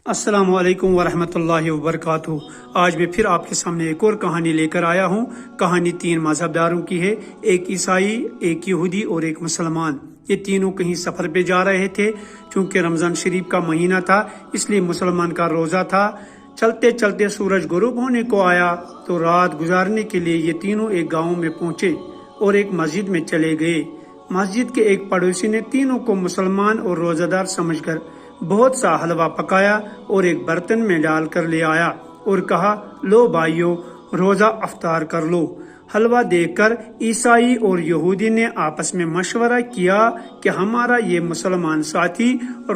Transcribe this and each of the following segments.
السلام علیکم ورحمۃ اللہ وبرکاتہ۔ آج میں پھر آپ کے سامنے ایک اور کہانی لے کر آیا ہوں۔ کہانی 3 مذہب داروں کی ہے، ایک عیسائی، ایک یہودی اور ایک مسلمان۔ یہ تینوں کہیں سفر پہ جا رہے تھے۔ چونکہ رمضان شریف کا مہینہ تھا اس لیے مسلمان کا روزہ تھا۔ چلتے چلتے سورج غروب ہونے کو آیا تو رات گزارنے کے لیے یہ تینوں ایک گاؤں میں پہنچے اور ایک مسجد میں چلے گئے۔ مسجد کے ایک پڑوسی نے تینوں کو مسلمان اور روزہ دار سمجھ کر بہت سا حلوہ پکایا اور ایک برتن میں ڈال کر لے آیا اور کہا، لو بھائیو، روزہ افطار کر لو۔ حلوہ دیکھ کر عیسائی اور یہودی نے آپس میں مشورہ کیا کہ ہمارا یہ مسلمان ساتھی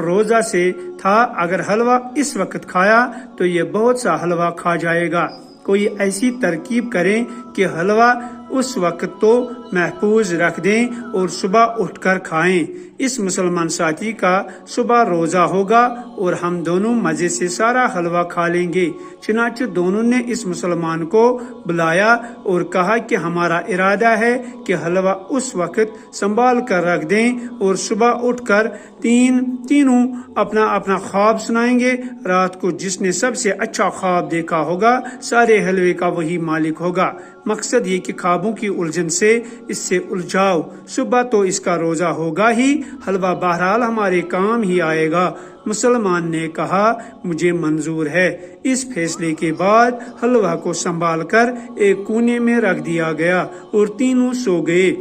روزہ سے تھا، اگر حلوہ اس وقت کھایا تو یہ بہت سا حلوہ کھا جائے گا۔ کوئی ایسی ترکیب کریں کہ حلوہ اس وقت تو محفوظ رکھ دیں اور صبح اٹھ کر کھائیں۔ اس مسلمان ساتھی کا صبح روزہ ہوگا اور ہم دونوں مزے سے سارا حلوہ کھا لیں گے۔ چنانچہ دونوں نے اس مسلمان کو بلایا اور کہا کہ ہمارا ارادہ ہے کہ حلوہ اس وقت سنبھال کر رکھ دیں اور صبح اٹھ کر تینوں اپنا اپنا خواب سنائیں گے۔ رات کو جس نے سب سے اچھا خواب دیکھا ہوگا سارے حلوے کا وہی مالک ہوگا۔ مقصد یہ کہ خوابوں کی الجھن سے اس سے الجھاؤ، صبح تو اس کا روزہ ہوگا ہی، حلوہ بہرحال ہمارے کام ہی آئے گا۔ مسلمان نے کہا، مجھے منظور ہے۔ اس فیصلے کے بعد حلوہ کو سنبھال کر ایک کونے میں رکھ دیا گیا اور تینوں سو گئے۔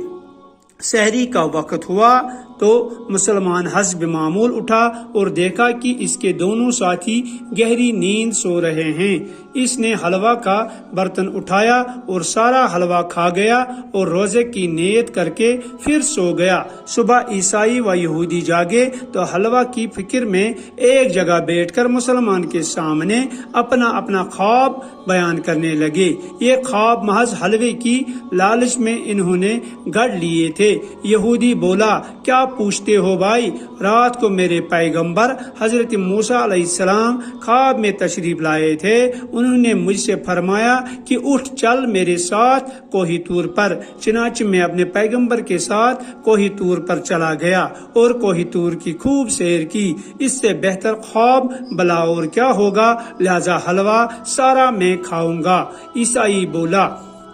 سحری کا وقت ہوا تو مسلمان حسب معمول اٹھا اور دیکھا کہ اس کے دونوں ساتھی گہری نیند سو رہے ہیں۔ اس نے حلوہ کا برتن اٹھایا اور سارا حلوہ کھا گیا اور روزے کی نیت کر کے پھر سو گیا۔ صبح عیسائی و یہودی جاگے تو حلوہ کی فکر میں ایک جگہ بیٹھ کر مسلمان کے سامنے اپنا اپنا خواب بیان کرنے لگے۔ یہ خواب محض حلوے کی لالچ میں انہوں نے گھڑ لیے تھے۔ یہودی بولا، کیا پوچھتے ہو بھائی؟ رات کو میرے پیغمبر حضرت موسیٰ علیہ السلام خواب میں تشریف لائے تھے۔ انہوں نے مجھ سے فرمایا کہ اٹھ چل میرے ساتھ کوہ طور پر۔ چنانچہ میں اپنے پیغمبر کے ساتھ کوہ طور پر چلا گیا اور کوہ طور کی خوب سیر کی۔ اس سے بہتر خواب بلا اور کیا ہوگا، لہذا حلوہ سارا میں کھاؤں گا۔ عیسائی بولا،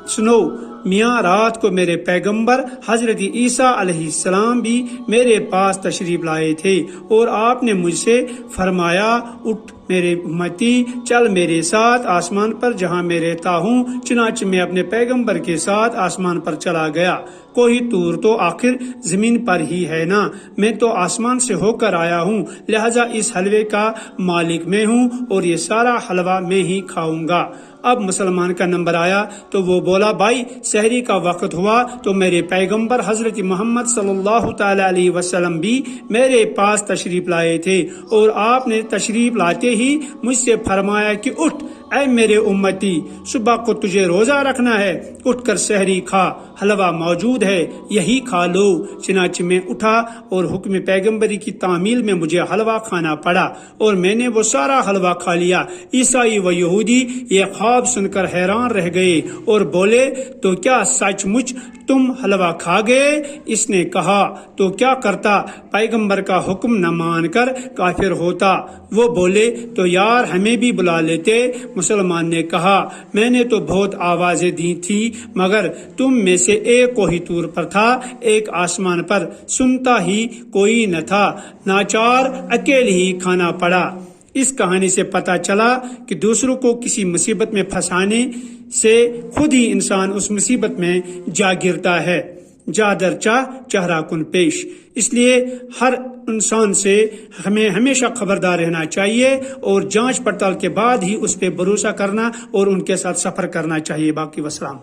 سنو میاں، رات کو میرے پیغمبر حضرت عیسیٰ علیہ السلام بھی میرے پاس تشریف لائے تھے اور آپ نے مجھ سے فرمایا، اٹھ میرے امتی، چل میرے ساتھ آسمان پر جہاں میں رہتا ہوں۔ چنانچہ میں اپنے پیغمبر کے ساتھ آسمان پر چلا گیا۔ کوہ طور تو آخر زمین پر ہی ہے نا، میں تو آسمان سے ہو کر آیا ہوں، لہذا اس حلوے کا مالک میں ہوں اور یہ سارا حلوہ میں ہی کھاؤں گا۔ اب مسلمان کا نمبر آیا تو وہ بولا، بھائی سحری کا وقت ہوا تو میرے پیغمبر حضرت محمد صلی اللہ تعالی علیہ وسلم بھی میرے پاس تشریف لائے تھے اور آپ نے تشریف لاتے ہی مجھ سے فرمایا کہ اٹھ اے میرے امتی، صبح کو تجھے روزہ رکھنا ہے، اٹھ کر سحری کھا، حلوہ موجود ہے یہی کھا لو۔ چنانچہ میں اٹھا اور حکم پیغمبری کی تعمیل میں مجھے حلوہ کھانا پڑا اور میں نے وہ سارا حلوہ کھا لیا۔ عیسائی و یہودی یہ خواب سن کر حیران رہ گئے اور بولے، تو کیا سچ مچ تم حلوہ کھا گئے؟ اس نے کہا، تو کیا کرتا، پیغمبر کا حکم نہ مان کر کافر ہوتا۔ وہ بولے، تو یار ہمیں بھی بلا لیتے۔ مسلمان نے کہا، میں نے تو بہت آوازیں دی تھی مگر تم میں سے ایک کوہ طور پر تھا، ایک آسمان پر، سنتا ہی کوئی نہ تھا، ناچار اکیلے ہی کھانا پڑا۔ اس کہانی سے پتہ چلا کہ دوسروں کو کسی مصیبت میں پھنسانے سے خود ہی انسان اس مصیبت میں جا گرتا ہے۔ جا در چاہ چہرہ کن پیش۔ اس لیے ہر انسان سے ہمیں ہمیشہ خبردار رہنا چاہیے اور جانچ پڑتال کے بعد ہی اس پہ بھروسہ کرنا اور ان کے ساتھ سفر کرنا چاہیے۔ باقی وسلام۔